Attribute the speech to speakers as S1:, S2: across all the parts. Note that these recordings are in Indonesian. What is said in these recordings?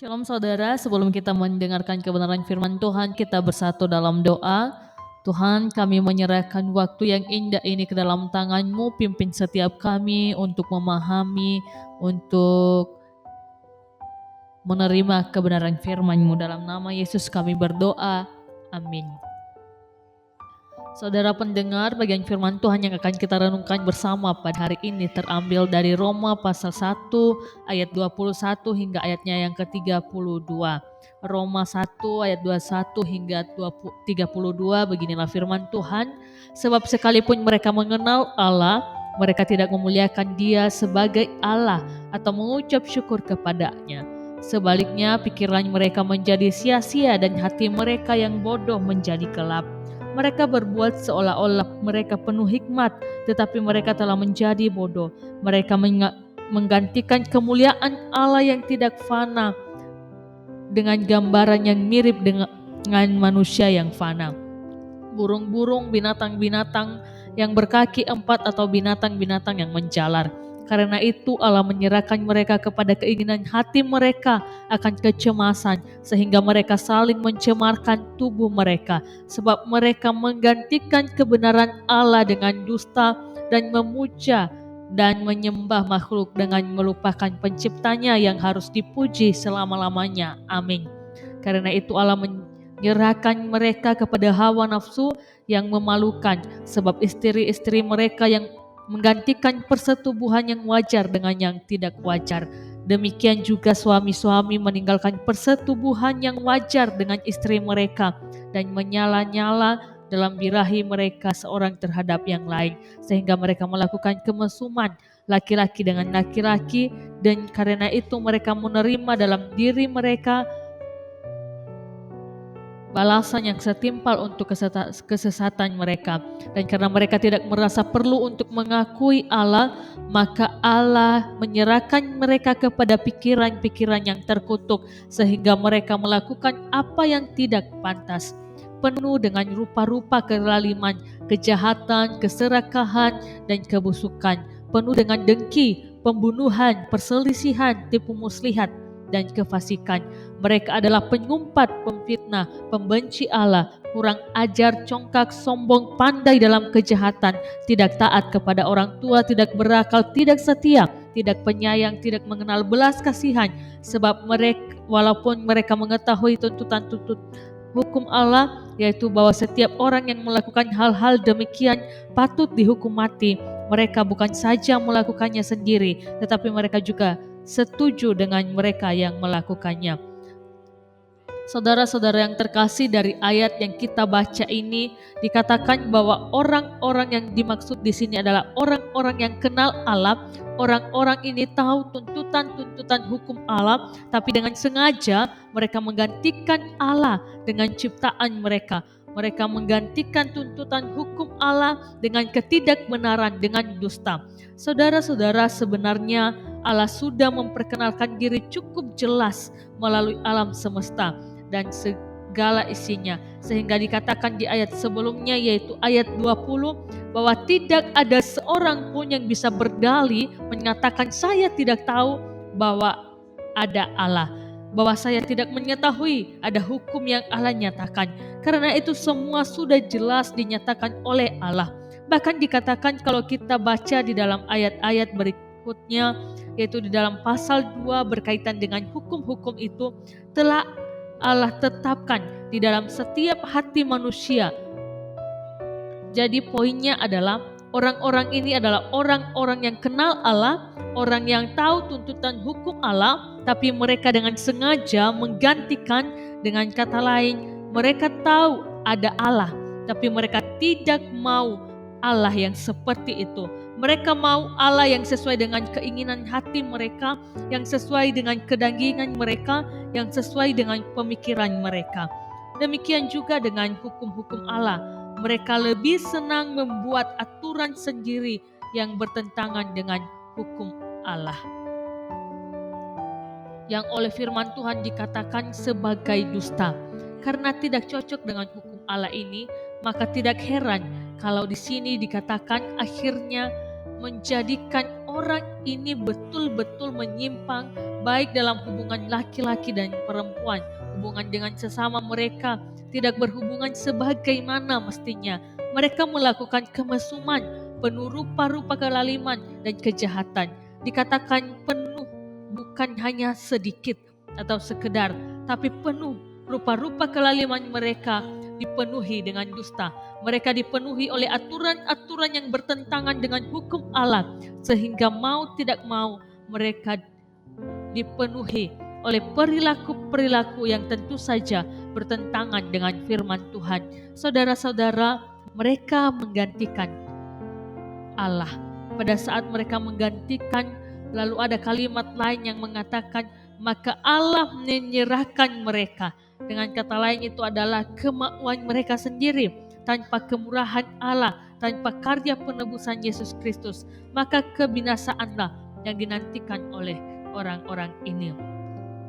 S1: Shalom saudara, sebelum kita mendengarkan kebenaran firman Tuhan, kita bersatu dalam doa. Tuhan, kami menyerahkan waktu yang indah ini ke dalam tangan-Mu, pimpin setiap kami untuk memahami, untuk menerima kebenaran firman-Mu. Dalam nama Yesus kami berdoa, amin. Saudara pendengar, bagian firman Tuhan yang akan kita renungkan bersama pada hari ini terambil dari Roma pasal 1 ayat 21 hingga ayatnya yang ke-32. Roma 1 ayat 21 hingga 32, beginilah firman Tuhan. Sebab sekalipun mereka mengenal Allah, mereka tidak memuliakan Dia sebagai Allah atau mengucap syukur kepadanya. Sebaliknya pikiran mereka menjadi sia-sia dan hati mereka yang bodoh menjadi gelap. Mereka berbuat seolah-olah mereka penuh hikmat, tetapi mereka telah menjadi bodoh. Mereka menggantikan kemuliaan Allah yang tidak fana dengan gambaran yang mirip dengan manusia yang fana. Burung-burung, binatang-binatang yang berkaki empat atau binatang-binatang yang menjalar. Karena itu Allah menyerahkan mereka kepada keinginan hati mereka akan kecemasan, sehingga mereka saling mencemarkan tubuh mereka, sebab mereka menggantikan kebenaran Allah dengan dusta dan memuja dan menyembah makhluk dengan melupakan penciptanya yang harus dipuji selama-lamanya. Amin. Karena itu Allah menyerahkan mereka kepada hawa nafsu yang memalukan, sebab istri-istri mereka yang menggantikan persetubuhan yang wajar dengan yang tidak wajar. Demikian juga suami-suami meninggalkan persetubuhan yang wajar dengan istri mereka dan menyala-nyala dalam birahi mereka seorang terhadap yang lain, sehingga mereka melakukan kemesuman laki-laki dengan laki-laki, dan karena itu mereka menerima dalam diri mereka balasan yang setimpal untuk kesesatan mereka. Dan karena mereka tidak merasa perlu untuk mengakui Allah, maka Allah menyerahkan mereka kepada pikiran-pikiran yang terkutuk, sehingga mereka melakukan apa yang tidak pantas, penuh dengan rupa-rupa kezaliman, kejahatan, keserakahan, dan kebusukan, penuh dengan dengki, pembunuhan, perselisihan, tipu muslihat, dan kefasikan. Mereka adalah penyumpat, pemfitnah, pembenci Allah, kurang ajar, congkak, sombong, pandai dalam kejahatan, tidak taat kepada orang tua, tidak berakal, tidak setia, tidak penyayang, tidak mengenal belas kasihan. Sebab mereka, walaupun mereka mengetahui tuntutan hukum Allah, yaitu bahwa setiap orang yang melakukan hal-hal demikian patut dihukum mati, mereka bukan saja melakukannya sendiri, tetapi mereka juga setuju dengan mereka yang melakukannya. Saudara-saudara yang terkasih, dari ayat yang kita baca ini dikatakan bahwa orang-orang yang dimaksud di sini adalah orang-orang yang kenal Allah. Orang-orang ini tahu tuntutan-tuntutan hukum Allah, tapi dengan sengaja mereka menggantikan Allah dengan ciptaan mereka. Mereka menggantikan tuntutan hukum Allah dengan ketidakbenaran, dengan dusta. Saudara-saudara, sebenarnya Allah sudah memperkenalkan diri cukup jelas melalui alam semesta dan segala isinya, sehingga dikatakan di ayat sebelumnya, yaitu ayat 20, bahwa tidak ada seorang pun yang bisa berdalih menyatakan saya tidak tahu bahwa ada Allah, bahwa saya tidak mengetahui ada hukum yang Allah nyatakan. Karena itu semua sudah jelas dinyatakan oleh Allah. Bahkan dikatakan kalau kita baca di dalam ayat-ayat berikutnya, yaitu di dalam pasal 2 berkaitan dengan hukum-hukum itu, telah Allah tetapkan di dalam setiap hati manusia. Jadi poinnya adalah orang-orang ini adalah orang-orang yang kenal Allah, orang yang tahu tuntutan hukum Allah, tapi mereka dengan sengaja menggantikan. Dengan kata lain, mereka tahu ada Allah, tapi mereka tidak mau Allah yang seperti itu. Mereka mau Allah yang sesuai dengan keinginan hati mereka, yang sesuai dengan kedagingan mereka, yang sesuai dengan pemikiran mereka. Demikian juga dengan hukum-hukum Allah. Mereka lebih senang membuat aturan sendiri yang bertentangan dengan hukum Allah, yang oleh firman Tuhan dikatakan sebagai dusta. Karena tidak cocok dengan hukum Allah ini, maka tidak heran kalau di sini dikatakan akhirnya menjadikan orang ini betul-betul menyimpang, baik dalam hubungan laki-laki dan perempuan, hubungan dengan sesama mereka tidak berhubungan sebagaimana mestinya. Mereka melakukan kemesuman, penuh rupa-rupa kelaliman dan kejahatan. Dikatakan penuh, bukan hanya sedikit atau sekedar, tapi penuh. Rupa-rupa kelaliman mereka dipenuhi dengan dusta. Mereka dipenuhi oleh aturan-aturan yang bertentangan dengan hukum Allah, sehingga mau tidak mau mereka dipenuhi oleh perilaku-perilaku yang tentu saja bertentangan dengan firman Tuhan. Saudara-saudara, mereka menggantikan Allah. Pada saat mereka menggantikan, lalu ada kalimat lain yang mengatakan, maka Allah menyerahkan mereka. Dengan kata lain itu adalah kemauan mereka sendiri, tanpa kemurahan Allah, tanpa karya penebusan Yesus Kristus, maka kebinasaanlah yang dinantikan oleh orang-orang ini.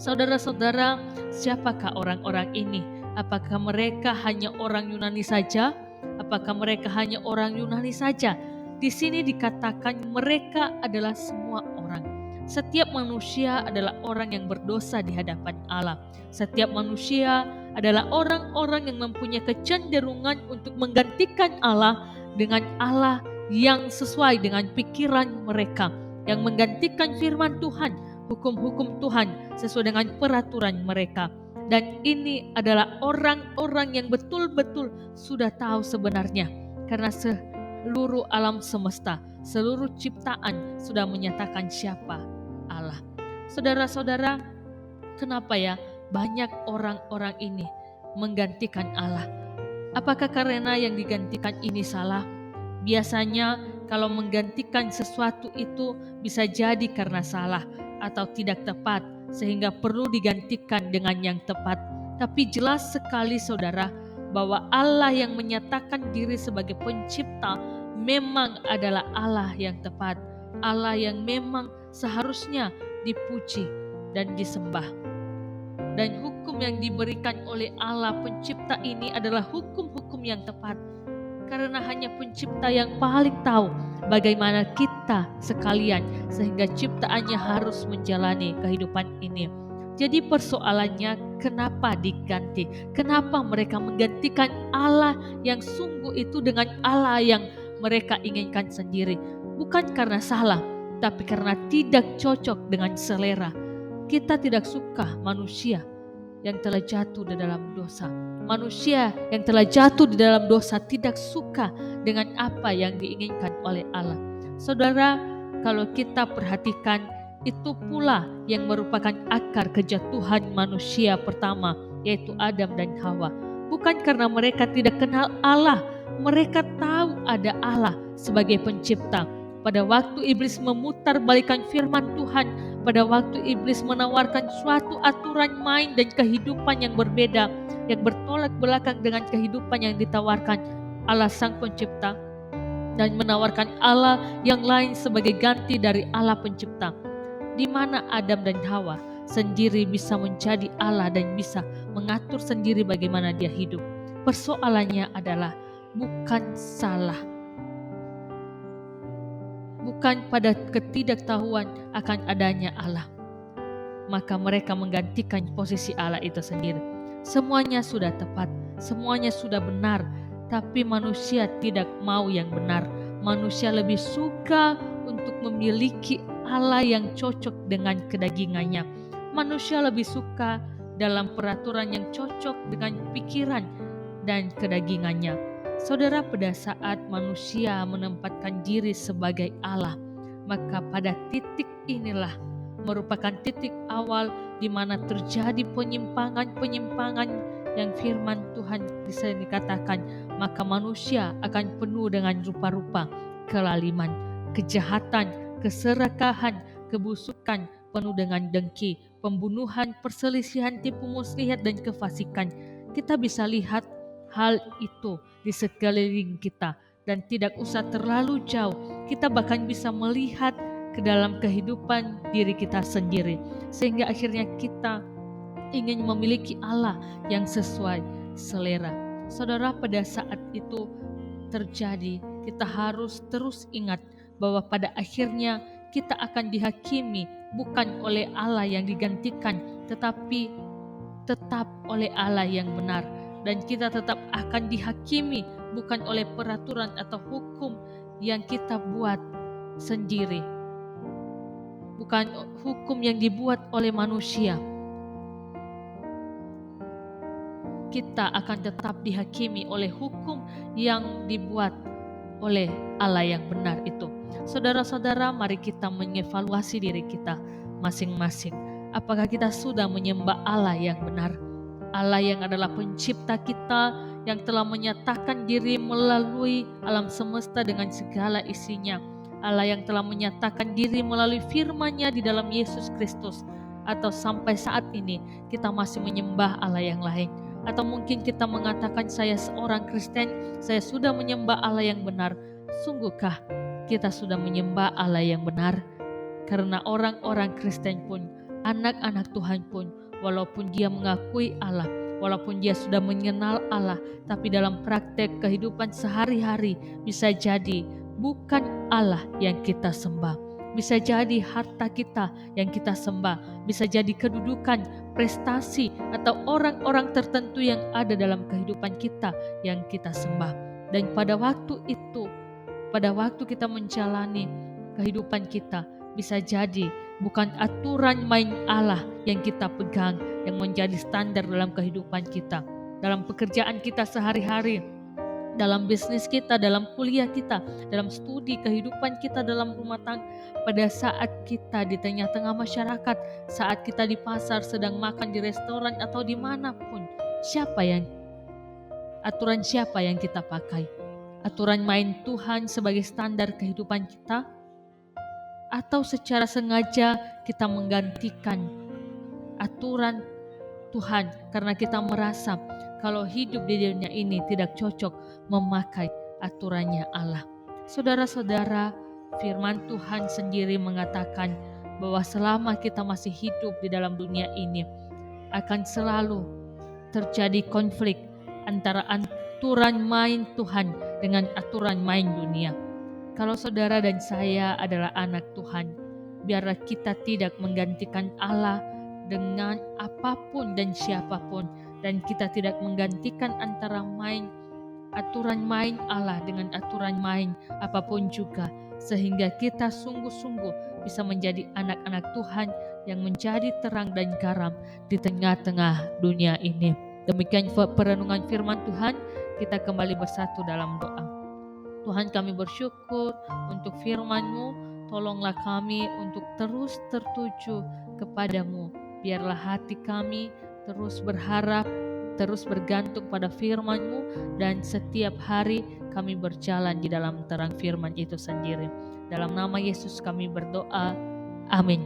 S1: Saudara-saudara, siapakah orang-orang ini? Apakah mereka hanya orang Yunani saja? Apakah mereka hanya orang Yunani saja? Di sini dikatakan mereka adalah semua orang. Setiap manusia adalah orang yang berdosa di hadapan Allah. Setiap manusia adalah orang-orang yang mempunyai kecenderungan untuk menggantikan Allah dengan Allah yang sesuai dengan pikiran mereka, yang menggantikan firman Tuhan, hukum-hukum Tuhan sesuai dengan peraturan mereka. Dan ini adalah orang-orang yang betul-betul sudah tahu sebenarnya, karena seluruh alam semesta, seluruh ciptaan sudah menyatakan siapa Allah. Saudara-saudara, kenapa ya banyak orang-orang ini menggantikan Allah? Apakah karena yang digantikan ini salah? Biasanya kalau menggantikan sesuatu itu bisa jadi karena salah atau tidak tepat, sehingga perlu digantikan dengan yang tepat. Tapi jelas sekali saudara, bahwa Allah yang menyatakan diri sebagai pencipta memang adalah Allah yang tepat, Allah yang memang seharusnya dipuji dan disembah. Dan hukum yang diberikan oleh Allah pencipta ini adalah hukum-hukum yang tepat, karena hanya pencipta yang paling tahu bagaimana kita sekalian, sehingga ciptaannya harus menjalani kehidupan ini. Jadi persoalannya, kenapa diganti? Kenapa mereka menggantikan Allah yang sungguh itu dengan Allah yang mereka inginkan sendiri? Bukan karena salah, tapi karena tidak cocok dengan selera. Kita tidak suka manusia yang telah jatuh di dalam dosa. Manusia yang telah jatuh di dalam dosa tidak suka dengan apa yang diinginkan oleh Allah. Saudara, kalau kita perhatikan, itu pula yang merupakan akar kejatuhan manusia pertama, yaitu Adam dan Hawa. Bukan karena mereka tidak kenal Allah, mereka tahu ada Allah sebagai pencipta. Pada waktu iblis memutarbalikkan firman Tuhan, pada waktu iblis menawarkan suatu aturan main dan kehidupan yang berbeda, yang bertolak belakang dengan kehidupan yang ditawarkan Allah sang pencipta, dan menawarkan Allah yang lain sebagai ganti dari Allah pencipta, di mana Adam dan Hawa sendiri bisa menjadi Allah dan bisa mengatur sendiri bagaimana dia hidup. Persoalannya adalah bukan salah, bukan pada ketidaktahuan akan adanya Allah, maka mereka menggantikan posisi Allah itu sendiri. Semuanya sudah tepat, semuanya sudah benar, tapi manusia tidak mau yang benar. Manusia lebih suka untuk memiliki Allah yang cocok dengan kedagingannya. Manusia lebih suka dalam peraturan yang cocok dengan pikiran dan kedagingannya. Saudara, pada saat manusia menempatkan diri sebagai Allah, maka pada titik inilah merupakan titik awal di mana terjadi penyimpangan-penyimpangan yang firman Tuhan bisa dikatakan, maka manusia akan penuh dengan rupa-rupa kelaliman, kejahatan, keserakahan, kebusukan, penuh dengan dengki, pembunuhan, perselisihan, tipu muslihat, dan kefasikan. Kita bisa lihat hal itu di sekeliling kita, dan tidak usah terlalu jauh, kita bahkan bisa melihat ke dalam kehidupan diri kita sendiri, sehingga akhirnya kita ingin memiliki Allah yang sesuai selera. Saudara, pada saat itu terjadi, kita harus terus ingat bahwa pada akhirnya kita akan dihakimi bukan oleh Allah yang digantikan, tetapi tetap oleh Allah yang benar. Dan kita tetap akan dihakimi bukan oleh peraturan atau hukum yang kita buat sendiri, bukan hukum yang dibuat oleh manusia. Kita akan tetap dihakimi oleh hukum yang dibuat oleh Allah yang benar itu. Saudara-saudara, mari kita mengevaluasi diri kita masing-masing. Apakah kita sudah menyembah Allah yang benar? Allah yang adalah pencipta kita, yang telah menyatakan diri melalui alam semesta dengan segala isinya. Allah yang telah menyatakan diri melalui firman-Nya di dalam Yesus Kristus. Atau sampai saat ini kita masih menyembah Allah yang lain. Atau mungkin kita mengatakan saya seorang Kristen, saya sudah menyembah Allah yang benar. Sungguhkah kita sudah menyembah Allah yang benar? Karena orang-orang Kristen pun, anak-anak Tuhan pun, walaupun dia mengakui Allah, walaupun dia sudah mengenal Allah, tapi dalam praktek kehidupan sehari-hari bisa jadi bukan Allah yang kita sembah. Bisa jadi harta kita yang kita sembah, bisa jadi kedudukan, prestasi, atau orang-orang tertentu yang ada dalam kehidupan kita yang kita sembah. Dan pada waktu itu, pada waktu kita menjalani kehidupan kita, bisa jadi bukan aturan main Allah yang kita pegang yang menjadi standar dalam kehidupan kita, dalam pekerjaan kita sehari-hari, dalam bisnis kita, dalam kuliah kita, dalam studi kehidupan kita, dalam rumah tangga, pada saat kita di tengah-tengah masyarakat, saat kita di pasar, sedang makan di restoran atau dimanapun. Aturan siapa yang kita pakai? Aturan main Tuhan sebagai standar kehidupan kita? Atau secara sengaja kita menggantikan aturan Tuhan karena kita merasa kalau hidup di dunia ini tidak cocok memakai aturannya Allah. Saudara-saudara, firman Tuhan sendiri mengatakan bahwa selama kita masih hidup di dalam dunia ini, akan selalu terjadi konflik antara aturan main Tuhan dengan aturan main dunia. Kalau saudara dan saya adalah anak Tuhan, biarlah kita tidak menggantikan Allah dengan apapun dan siapapun, dan kita tidak menggantikan antara aturan main Allah dengan aturan main apapun juga, sehingga kita sungguh-sungguh bisa menjadi anak-anak Tuhan yang menjadi terang dan garam di tengah-tengah dunia ini. Demikian perenungan firman Tuhan, kita kembali bersatu dalam doa. Tuhan, kami bersyukur untuk firman-Mu, tolonglah kami untuk terus tertuju kepadamu. Biarlah hati kami terus berharap, terus bergantung pada firman-Mu, dan setiap hari kami berjalan di dalam terang firman itu sendiri. Dalam nama Yesus kami berdoa, amin.